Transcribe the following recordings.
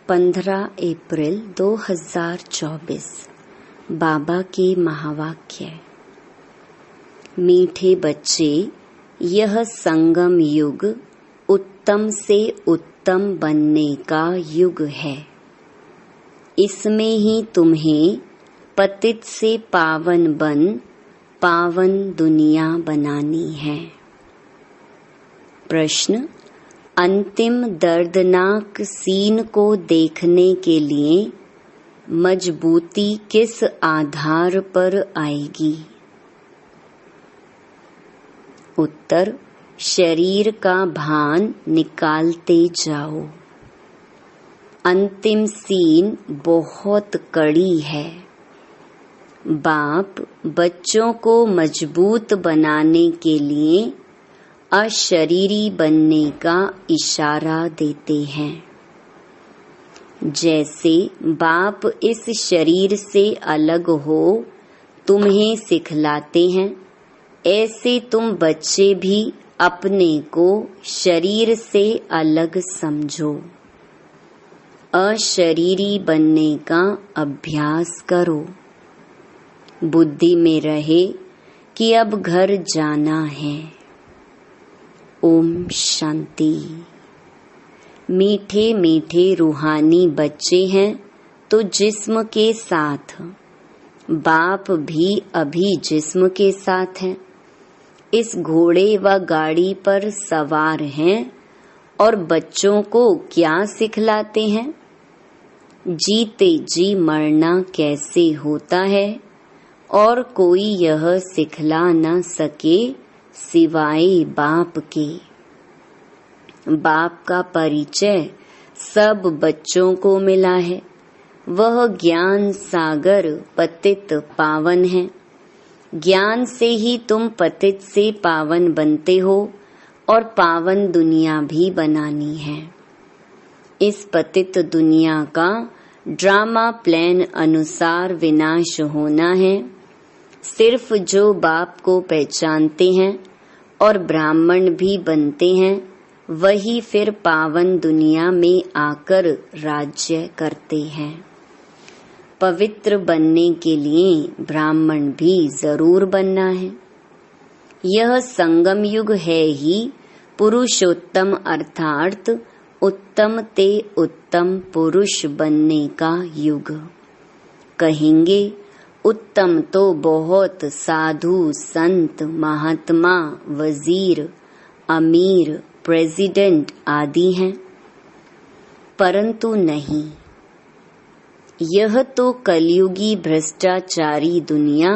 15 अप्रैल 2024 बाबा के महावाक्य। मीठे बच्चे, यह संगम युग उत्तम से उत्तम बनने का युग है। इसमें ही तुम्हें पतित से पावन बन पावन दुनिया बनानी है। प्रश्न: अंतिम दर्दनाक सीन को देखने के लिए मजबूती किस आधार पर आएगी? उत्तर: शरीर का भान निकालते जाओ। अंतिम सीन बहुत कड़ी है। बाप बच्चों को मजबूत बनाने के लिए अशरीरी बनने का इशारा देते हैं। जैसे बाप इस शरीर से अलग हो तुम्हें सिखलाते हैं, ऐसे तुम बच्चे भी अपने को शरीर से अलग समझो। अशरीरी बनने का अभ्यास करो। बुद्धि में रहे कि अब घर जाना है। ओम शांति। मीठे मीठे रूहानी बच्चे हैं तो जिस्म के साथ, बाप भी अभी जिस्म के साथ हैं। इस घोड़े व गाड़ी पर सवार हैं और बच्चों को क्या सिखलाते हैं? जीते जी मरना कैसे होता है और कोई यह सिखला न सके सिवाय बाप के। बाप का परिचय सब बच्चों को मिला है। वह ज्ञान सागर पतित पावन है। ज्ञान से ही तुम पतित से पावन बनते हो और पावन दुनिया भी बनानी है। इस पतित दुनिया का ड्रामा प्लान अनुसार विनाश होना है। सिर्फ जो बाप को पहचानते हैं और ब्राह्मण भी बनते हैं, वही फिर पावन दुनिया में आकर राज्य करते हैं। पवित्र बनने के लिए ब्राह्मण भी जरूर बनना है। यह संगम युग है ही पुरुषोत्तम अर्थात उत्तम ते उत्तम पुरुष बनने का युग। कहेंगे उत्तम तो बहुत साधु संत महात्मा वजीर अमीर प्रेसिडेंट आदि हैं, परंतु नहीं, यह तो कलयुगी भ्रष्टाचारी दुनिया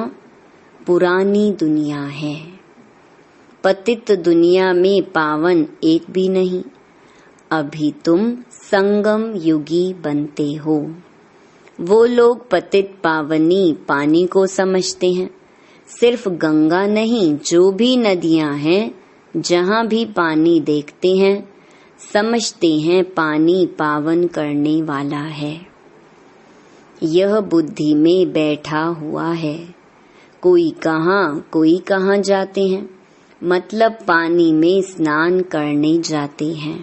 पुरानी दुनिया है। पतित दुनिया में पावन एक भी नहीं। अभी तुम संगम युगी बनते हो। वो लोग पतित पावनी पानी को समझते हैं। सिर्फ गंगा नहीं, जो भी नदियां हैं, जहां भी पानी देखते हैं, समझते हैं पानी पावन करने वाला है। यह बुद्धि में बैठा हुआ है। कोई कहाँ जाते हैं, मतलब पानी में स्नान करने जाते हैं,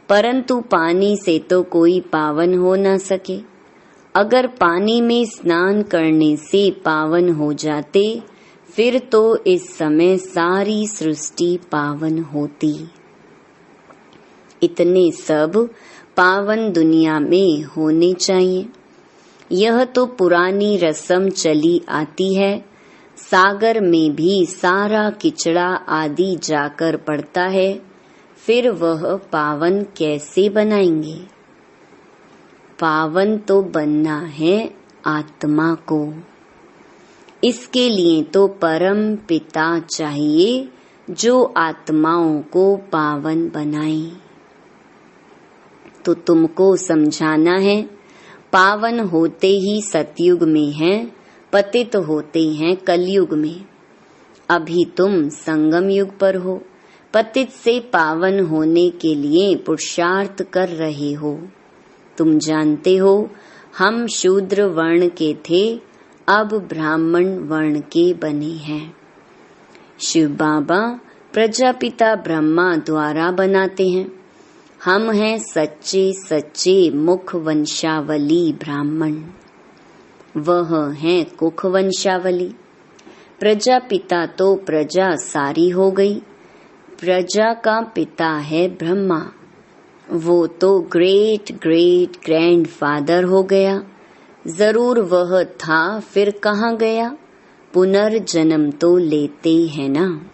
परंतु पानी से तो कोई पावन हो न सके। अगर पानी में स्नान करने से पावन हो जाते, फिर तो इस समय सारी सृष्टि पावन होती। इतने सब पावन दुनिया में होने चाहिए। यह तो पुरानी रस्म चली आती है। सागर में भी सारा किचड़ा आदि जाकर पड़ता है, फिर वह पावन कैसे बनाएंगे? पावन तो बनना है आत्मा को। इसके लिए तो परम पिता चाहिए जो आत्माओं को पावन बनाए। तो तुमको समझाना है, पावन होते ही सतयुग में हैं, पतित होते हैं कलयुग में। अभी तुम संगम युग पर हो। पतित से पावन होने के लिए पुरुषार्थ कर रहे हो। तुम जानते हो हम शूद्र वर्ण के थे, अब ब्राह्मण वर्ण के बने हैं। शिव बाबा प्रजापिता ब्रह्मा द्वारा बनाते हैं। हम हैं सच्चे सच्चे मुख वंशावली ब्राह्मण। वह हैं कुख वंशावली। प्रजापिता तो प्रजा सारी हो गई। प्रजा का पिता है ब्रह्मा। वो तो ग्रेट ग्रेट ग्रैंड फादर हो गया। जरूर वह था, फिर कहाँ गया? पुनर्जन्म तो लेते हैं ना।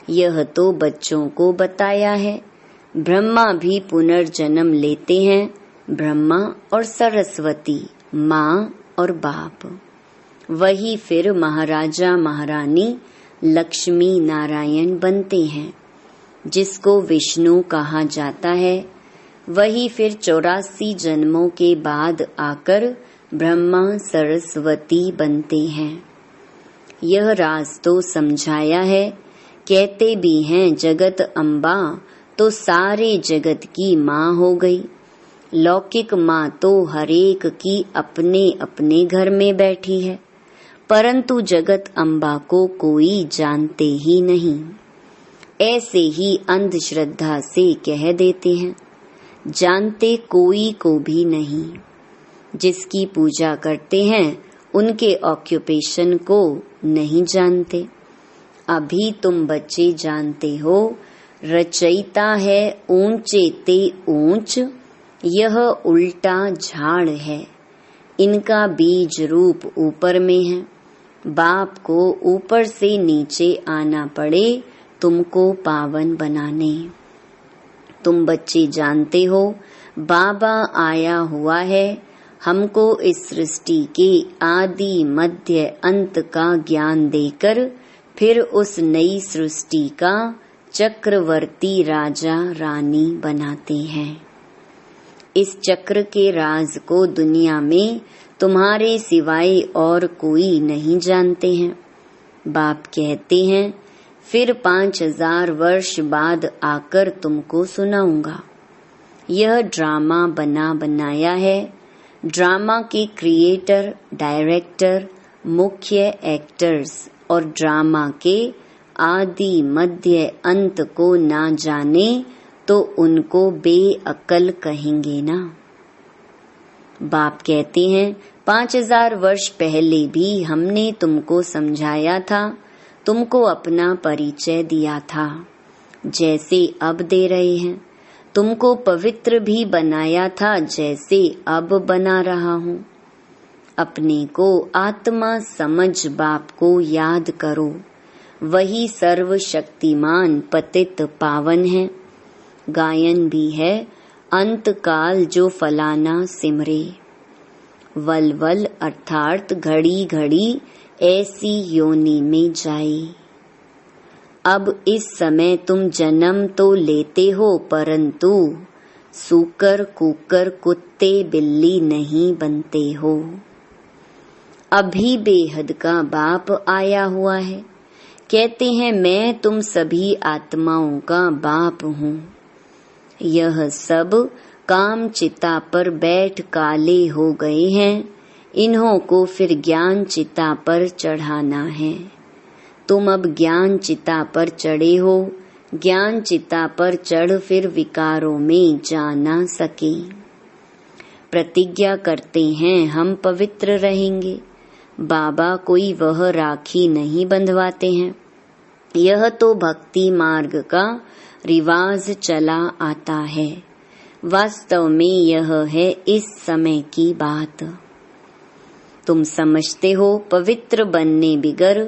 यह तो बच्चों को बताया है। ब्रह्मा भी पुनर्जन्म लेते हैं। ब्रह्मा और सरस्वती, माँ और बाप। वही फिर महाराजा महारानी लक्ष्मी नारायण बनते हैं, जिसको विष्णु कहा जाता है। वही फिर 84 जन्मों के बाद आकर ब्रह्मा सरस्वती बनते हैं। यह राज तो समझाया है। कहते भी हैं जगत अम्बा तो सारे जगत की माँ हो गई। लौकिक माँ तो हरेक की अपने अपने घर में बैठी है, परंतु जगत अम्बा को कोई जानते ही नहीं। ऐसे ही अंधश्रद्धा से कह देते हैं, जानते कोई को भी नहीं। जिसकी पूजा करते हैं उनके ऑक्यूपेशन को नहीं जानते। अभी तुम बच्चे जानते हो, रचयिता है ऊंचे ते ऊंच, यह उल्टा झाड़ है। इनका बीज रूप ऊपर में है। बाप को ऊपर से नीचे आना पड़े तुमको पावन बनाने। तुम बच्चे जानते हो, बाबा आया हुआ है हमको इस सृष्टि के आदि मध्य अंत का ज्ञान देकर फिर उस नई सृष्टि का चक्रवर्ती राजा रानी बनाते हैं। इस चक्र के राज को दुनिया में तुम्हारे सिवाय और कोई नहीं जानते हैं। बाप कहते हैं फिर 5000 वर्ष बाद आकर तुमको सुनाऊंगा। यह ड्रामा बना बनाया है। ड्रामा के क्रिएटर, डायरेक्टर, मुख्य एक्टर्स और ड्रामा के आदि मध्य अंत को ना जाने तो उनको बेअक्ल कहेंगे ना। बाप कहते हैं 5000 वर्ष पहले भी हमने तुमको समझाया था, तुमको अपना परिचय दिया था, जैसे अब दे रहे हैं। तुमको पवित्र भी बनाया था, जैसे अब बना रहा हूँ। अपने को आत्मा समझ बाप को याद करो। वही सर्वशक्तिमान पतित पावन है। गायन भी है, अंत काल जो फलाना सिमरे। वल वल अर्थात घड़ी घड़ी ऐसी योनि में जाए। अब इस समय तुम जन्म तो लेते हो, परंतु सूकर कुकर कुत्ते बिल्ली नहीं बनते हो। अभी बेहद का बाप आया हुआ है। कहते हैं मैं तुम सभी आत्माओं का बाप हूँ। यह सब काम चिता पर बैठ काले हो गए हैं। इन्हों को फिर ज्ञान चिता पर चढ़ाना है। तुम अब ज्ञान चिता पर चढ़े हो। ज्ञान चिता पर चढ़ फिर विकारों में जा ना सके। प्रतिज्ञा करते हैं हम पवित्र रहेंगे। बाबा कोई वह राखी नहीं बंधवाते हैं। यह तो भक्ति मार्ग का रिवाज चला आता है। वास्तव में यह है इस समय की बात। तुम समझते हो पवित्र बनने बिगर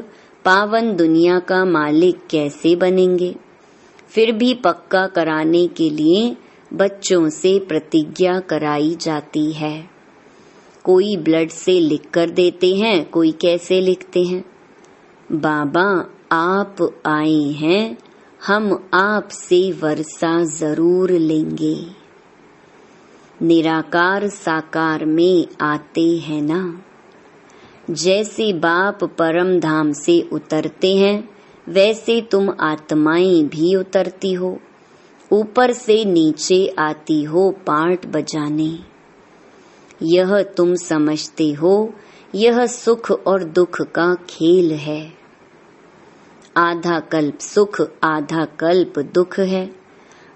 पावन दुनिया का मालिक कैसे बनेंगे। फिर भी पक्का कराने के लिए बच्चों से प्रतिज्ञा कराई जाती है। कोई ब्लड से लिख कर देते हैं, कोई कैसे लिखते हैं। बाबा आप आए हैं, हम आपसे वर्षा जरूर लेंगे। निराकार साकार में आते हैं ना। जैसे बाप परम धाम से उतरते हैं, वैसे तुम आत्माएं भी उतरती हो। ऊपर से नीचे आती हो पार्ट बजाने। यह तुम समझते हो, यह सुख और दुख का खेल है। आधा कल्प सुख, आधा कल्प दुख है।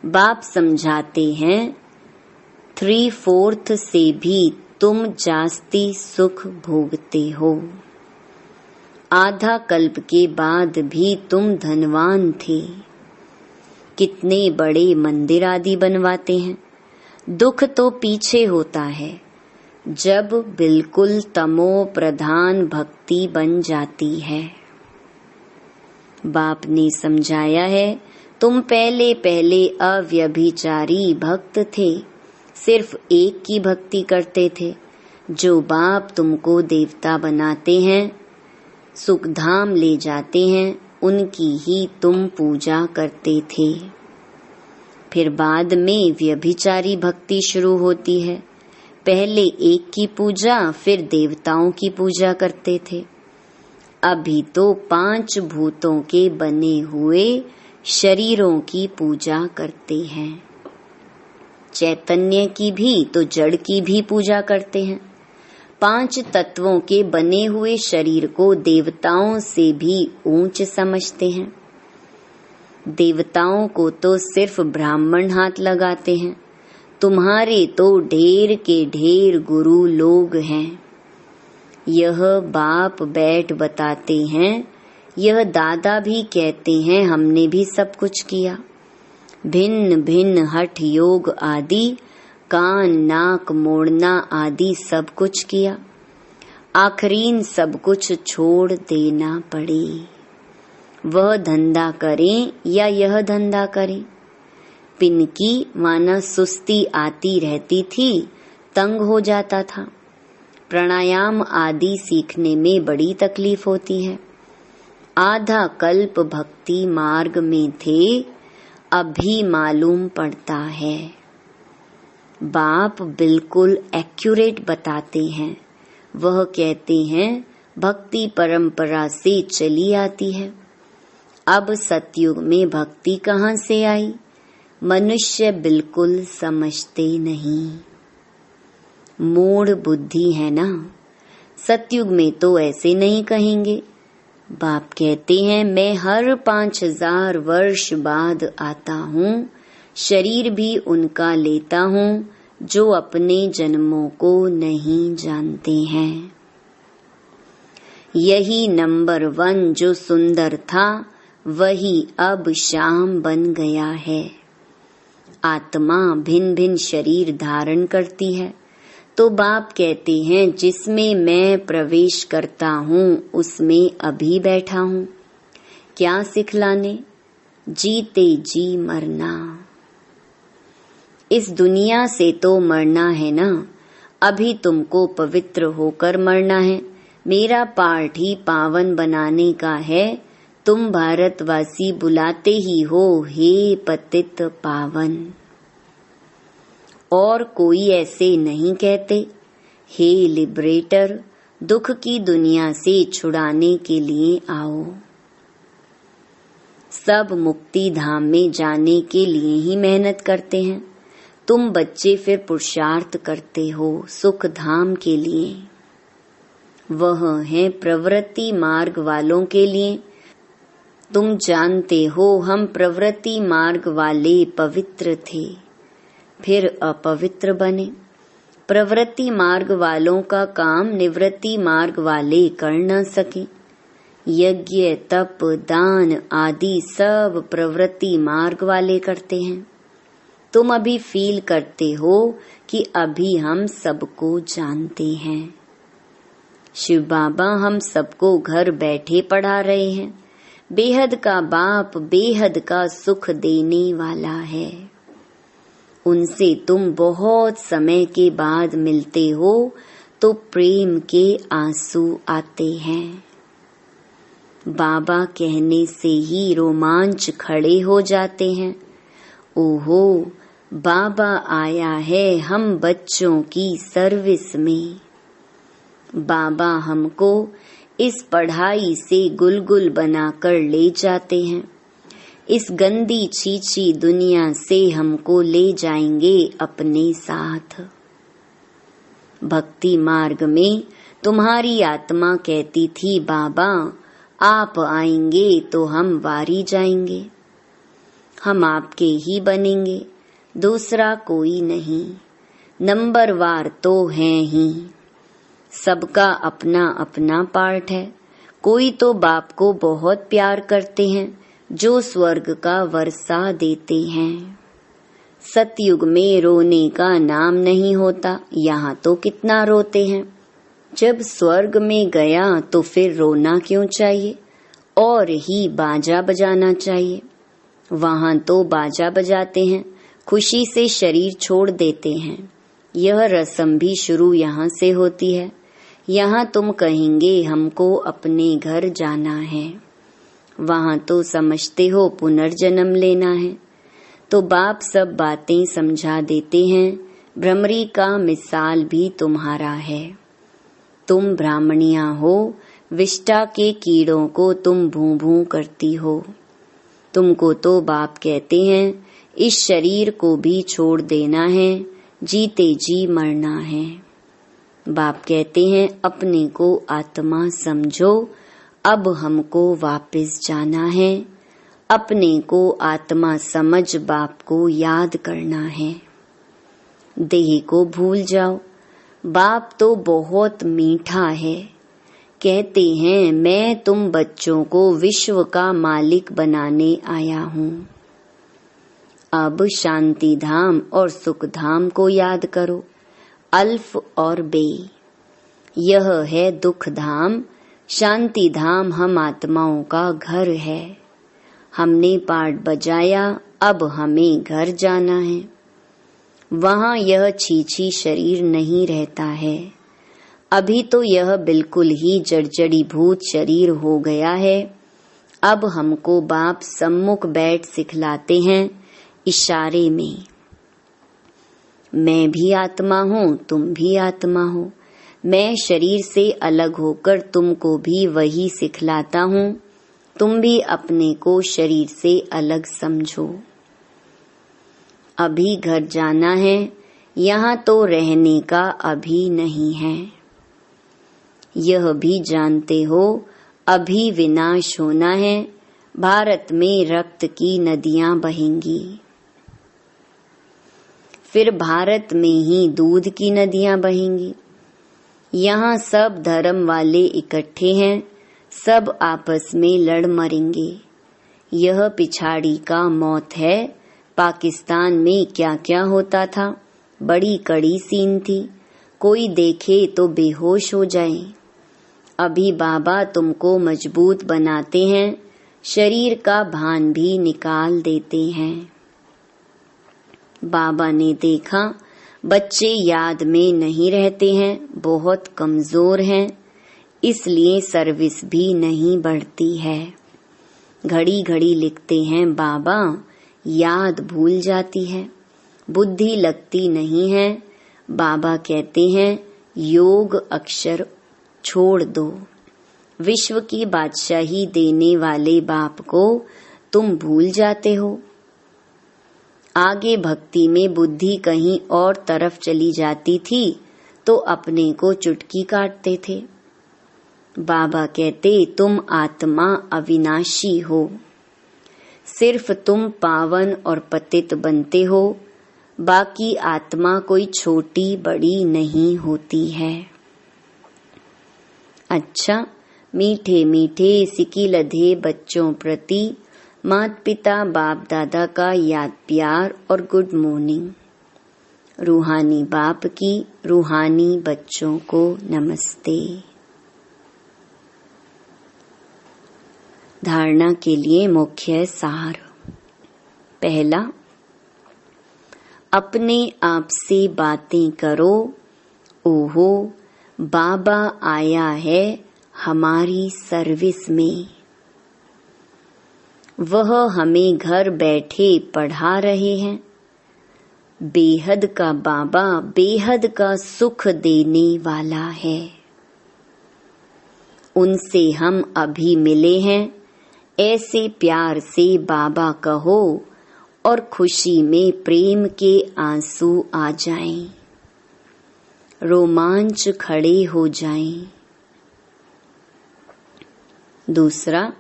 बाप समझाते हैं 3/4 से भी तुम जास्ती सुख भोगते हो। आधा कल्प के बाद भी तुम धनवान थे। कितने बड़े मंदिर आदि बनवाते हैं। दुख तो पीछे होता है, जब बिल्कुल तमो प्रधान भक्ति बन जाती है। बाप ने समझाया है, तुम पहले पहले अव्यभिचारी भक्त थे, सिर्फ एक की भक्ति करते थे। जो बाप तुमको देवता बनाते हैं, सुखधाम ले जाते हैं, उनकी ही तुम पूजा करते थे। फिर बाद में व्यभिचारी भक्ति शुरू होती है। पहले एक की पूजा, फिर देवताओं की पूजा करते थे। अभी तो 5 भूतों के बने हुए शरीरों की पूजा करते हैं। चैतन्य की भी तो जड़ की भी पूजा करते हैं। 5 तत्वों के बने हुए शरीर को देवताओं से भी ऊंच समझते हैं। देवताओं को तो सिर्फ ब्राह्मण हाथ लगाते हैं। तुम्हारे तो ढेर के ढेर गुरु लोग हैं। यह बाप बैठ बताते हैं, यह दादा भी कहते हैं, हमने भी सब कुछ किया। भिन्न भिन्न हठ योग आदि, कान नाक मोड़ना आदि सब कुछ किया। आखिरीन सब कुछ छोड़ देना पड़े। वह धंधा करें या यह धंधा करें। पिनकी माना सुस्ती आती रहती थी, तंग हो जाता था। प्राणायाम आदि सीखने में बड़ी तकलीफ होती है। आधा कल्प भक्ति मार्ग में थे, अभी मालूम पड़ता है। बाप बिल्कुल एक्यूरेट बताते हैं। वह कहते हैं भक्ति परंपरा से चली आती है। अब सतयुग में भक्ति कहाँ से आई? मनुष्य बिल्कुल समझते नहीं। मूढ़ बुद्धि है ना। सतयुग में तो ऐसे नहीं कहेंगे। बाप कहते हैं मैं हर 5000 वर्ष बाद आता हूँ, शरीर भी उनका लेता हूँ जो अपने जन्मों को नहीं जानते हैं। यही नंबर 1 जो सुंदर था, वही अब शाम बन गया है। आत्मा भिन्न भिन्न शरीर धारण करती है, तो बाप कहते हैं जिसमें मैं प्रवेश करता हूँ उसमें अभी बैठा हूँ। क्या सिखलाने? जीते जी मरना। इस दुनिया से तो मरना है ना। अभी तुमको पवित्र होकर मरना है। मेरा पाठ ही पावन बनाने का है। तुम भारतवासी बुलाते ही हो, हे पतित पावन। और कोई ऐसे नहीं कहते, हे लिबरेटर, दुख की दुनिया से छुड़ाने के लिए आओ। सब मुक्ति धाम में जाने के लिए ही मेहनत करते हैं। तुम बच्चे फिर पुरुषार्थ करते हो सुख धाम के लिए। वह है प्रवृत्ति मार्ग वालों के लिए। तुम जानते हो हम प्रवृत्ति मार्ग वाले पवित्र थे, फिर अपवित्र बने। प्रवृत्ति मार्ग वालों का काम निवृत्ति मार्ग वाले कर न सके। यज्ञ तप दान आदि सब प्रवृत्ति मार्ग वाले करते हैं। तुम अभी फील करते हो कि अभी हम सबको जानते हैं। शिव बाबा हम सबको घर बैठे पढ़ा रहे हैं। बेहद का बाप बेहद का सुख देने वाला है। उनसे तुम बहुत समय के बाद मिलते हो तो प्रेम के आंसू आते हैं। बाबा कहने से ही रोमांच खड़े हो जाते हैं। ओहो, बाबा आया है हम बच्चों की सर्विस में। बाबा हमको इस पढ़ाई से गुलगुल बनाकर ले जाते हैं। इस गंदी छीछी दुनिया से हमको ले जाएंगे अपने साथ। भक्ति मार्ग में तुम्हारी आत्मा कहती थी, बाबा आप आएंगे तो हम वारी जाएंगे। हम आपके ही बनेंगे, दूसरा कोई नहीं। नंबरवार तो हैं ही। सबका अपना अपना पार्ट है। कोई तो बाप को बहुत प्यार करते हैं, जो स्वर्ग का वर्षा देते हैं। सतयुग में रोने का नाम नहीं होता, यहाँ तो कितना रोते हैं। जब स्वर्ग में गया तो फिर रोना क्यों चाहिए, और ही बाजा बजाना चाहिए। वहाँ तो बाजा बजाते हैं, खुशी से शरीर छोड़ देते हैं। यह रस्म भी शुरू यहाँ से होती है। यहाँ तुम कहेंगे हमको अपने घर जाना है। वहाँ तो समझते हो पुनर्जन्म लेना है। तो बाप सब बातें समझा देते हैं। भ्रमरी का मिसाल भी तुम्हारा है। तुम ब्राह्मणिया हो, विष्टा के कीड़ों को तुम भूं भूं करती हो। तुमको तो बाप कहते हैं इस शरीर को भी छोड़ देना है, जीते जी मरना है। बाप कहते हैं अपने को आत्मा समझो, अब हमको वापस जाना है। अपने को आत्मा समझ बाप को याद करना है। देह को भूल जाओ। बाप तो बहुत मीठा है। कहते हैं मैं तुम बच्चों को विश्व का मालिक बनाने आया हूँ। अब शांति धाम और सुख धाम को याद करो, अल्फ और बे। यह है दुख धाम। शांति धाम हम आत्माओं का घर है। हमने पाठ बजाया, अब हमें घर जाना है। वहाँ यह छीछी शरीर नहीं रहता है। अभी तो यह बिल्कुल ही जड़जड़ी भूत शरीर हो गया है। अब हमको बाप सम्मुख बैठ सिखलाते हैं इशारे में। मैं भी आत्मा हूँ, तुम भी आत्मा हो। मैं शरीर से अलग होकर तुमको भी वही सिखलाता हूँ। तुम भी अपने को शरीर से अलग समझो। अभी घर जाना है, यहाँ तो रहने का अभी नहीं है। यह भी जानते हो अभी विनाश होना है। भारत में रक्त की नदियां बहेंगी, फिर भारत में ही दूध की नदियां बहेंगी। यहाँ सब धर्म वाले इकट्ठे हैं, सब आपस में लड़ मरेंगे। यह पिछाड़ी का मौत है। पाकिस्तान में क्या क्या होता था, बड़ी कड़ी सीन थी। कोई देखे तो बेहोश हो जाए। अभी बाबा तुमको मजबूत बनाते हैं, शरीर का भान भी निकाल देते हैं। बाबा ने देखा बच्चे याद में नहीं रहते हैं, बहुत कमजोर हैं, इसलिए सर्विस भी नहीं बढ़ती है। घड़ी घड़ी लिखते हैं बाबा, याद भूल जाती है, बुद्धि लगती नहीं है। बाबा कहते हैं योग अक्षर छोड़ दो। विश्व की बादशाही देने वाले बाप को तुम भूल जाते हो। आगे भक्ति में बुद्धि कहीं और तरफ चली जाती थी तो अपने को चुटकी काटते थे। बाबा कहते तुम आत्मा अविनाशी हो, सिर्फ तुम पावन और पतित बनते हो, बाकी आत्मा कोई छोटी बड़ी नहीं होती है। अच्छा, मीठे मीठे सिकी लधे बच्चों प्रति माता पिता बाप दादा का याद प्यार और गुड मॉर्निंग। रूहानी बाप की रूहानी बच्चों को नमस्ते। धारणा के लिए मुख्य सार। पहला, अपने आप से बातें करो। ओहो, बाबा आया है हमारी सर्विस में। वह हमें घर बैठे पढ़ा रहे हैं। बेहद का बाबा बेहद का सुख देने वाला है। उनसे हम अभी मिले हैं। ऐसे प्यार से बाबा कहो और खुशी में प्रेम के आंसू आ जाएं, रोमांच खड़े हो जाएं। दूसरा,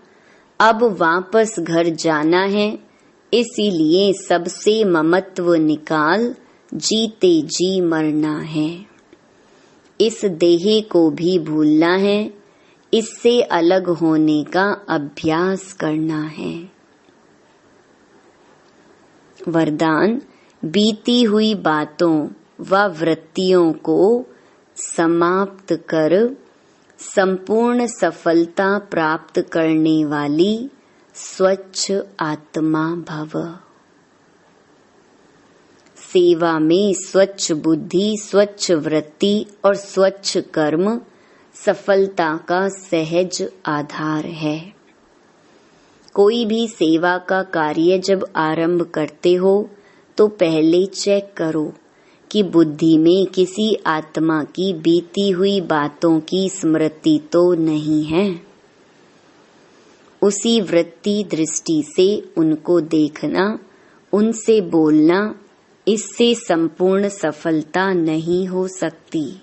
अब वापस घर जाना है, इसीलिए सबसे ममत्व निकाल, जीते जी मरना है। इस देह को भी भूलना है, इससे अलग होने का अभ्यास करना है। वरदान, बीती हुई बातों व वृत्तियों को समाप्त कर संपूर्ण सफलता प्राप्त करने वाली स्वच्छ आत्मा भव। सेवा में स्वच्छ बुद्धि, स्वच्छ वृत्ति और स्वच्छ कर्म सफलता का सहज आधार है। कोई भी सेवा का कार्य जब आरंभ करते हो तो पहले चेक करो कि बुद्धि में किसी आत्मा की बीती हुई बातों की स्मृति तो नहीं है। उसी वृत्ति दृष्टि से उनको देखना, उनसे बोलना, इससे संपूर्ण सफलता नहीं हो सकती।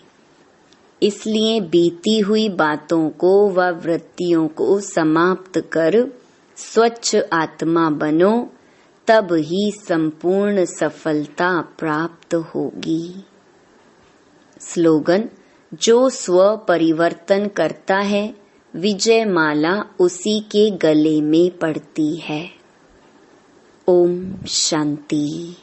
इसलिए बीती हुई बातों को व वृत्तियों को समाप्त कर स्वच्छ आत्मा बनो, तब ही संपूर्ण सफलता प्राप्त होगी। स्लोगन, जो स्व परिवर्तन करता है, विजय माला उसी के गले में पड़ती है। ओम शांति।